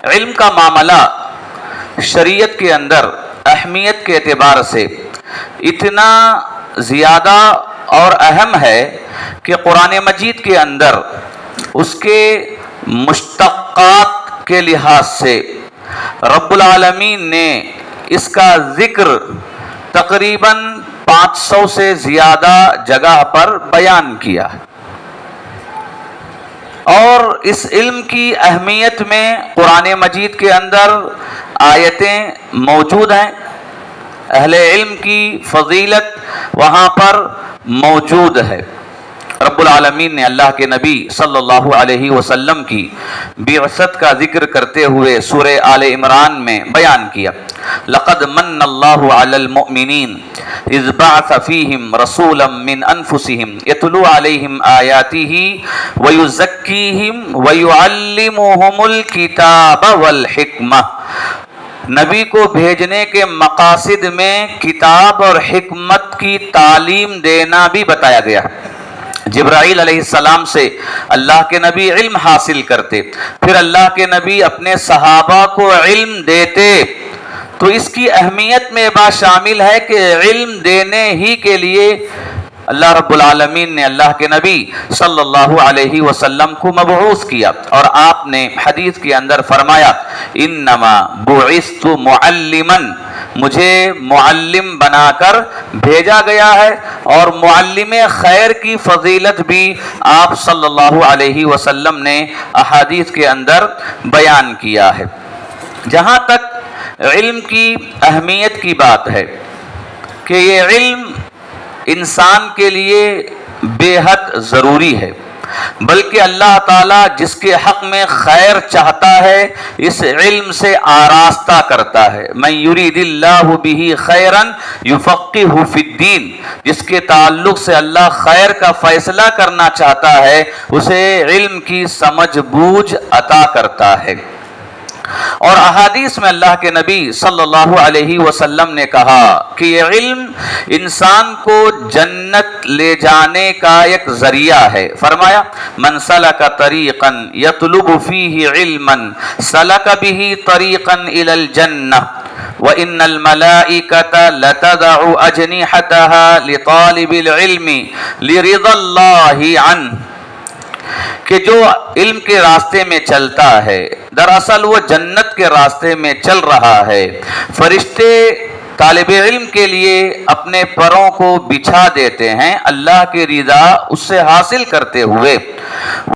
علم کا معاملہ شریعت کے اندر اہمیت کے اعتبار سے اتنا زیادہ اور اہم ہے کہ قرآن مجید کے اندر اس کے مشتقات کے لحاظ سے رب العالمین نے اس کا ذکر تقریباً 500 سے زیادہ جگہ پر بیان کیا ہے، اور اس علم کی اہمیت میں قرآن مجید کے اندر آیتیں موجود ہیں، اہل علم کی فضیلت وہاں پر موجود ہے۔ رب العالمین نے اللہ کے نبی صلی اللہ علیہ وسلم کی بعثت کا ذکر کرتے ہوئے سورہ آل عمران میں بیان کیا، لقد من اللہ علی المؤمنین اذ بعث فیہم رسولا من انفسہم یتلو علیہم آیاتہ ویزکیہم ویعلمہم الکتاب والحکمہ۔ نبی کو بھیجنے کے مقاصد میں کتاب اور حکمت کی تعلیم دینا بھی بتایا گیا ہے۔ جبرائیل علیہ السلام سے اللہ کے نبی علم حاصل کرتے، پھر اللہ کے نبی اپنے صحابہ کو علم دیتے، تو اس کی اہمیت میں بات شامل ہے کہ علم دینے ہی کے لیے اللہ رب العالمین نے اللہ کے نبی صلی اللہ علیہ وسلم کو مبعوث کیا، اور آپ نے حدیث کے اندر فرمایا انما بعثت معلما، مجھے معلم بنا کر بھیجا گیا ہے، اور معلم خیر کی فضیلت بھی آپ صلی اللہ علیہ وسلم نے احادیث کے اندر بیان کیا ہے۔ جہاں تک علم کی اہمیت کی بات ہے کہ یہ علم انسان کے لیے بے حد ضروری ہے، بلکہ اللہ تعالیٰ جس کے حق میں خیر چاہتا ہے اس علم سے آراستہ کرتا ہے۔ من یرید اللہ بہ خیرا یفقہہ فی الدین، جس کے تعلق سے اللہ خیر کا فیصلہ کرنا چاہتا ہے اسے علم کی سمجھ بوجھ عطا کرتا ہے۔ اور احادیث میں اللہ کے نبی صلی اللہ علیہ وسلم نے کہا کہ یہ علم انسان کو جنت لے جانے کا ایک ذریعہ ہے۔ فرمایا من سلک طریقا یطلب فیہ علما سلک بہ طریقا الی الجنہ وَإِنَّ الْمَلَائِكَةَ لَتَضَعُ أَجْنِحَتَهَا لِطَالِبِ الْعِلْمِ لِرِضَى اللَّهِ عَنْهُ، کہ جو علم کے راستے میں چلتا ہے دراصل وہ جنت کے راستے میں چل رہا ہے۔ فرشتے طالب علم کے لیے اپنے پروں کو بچھا دیتے ہیں اللہ کی رضا اس سے حاصل کرتے ہوئے۔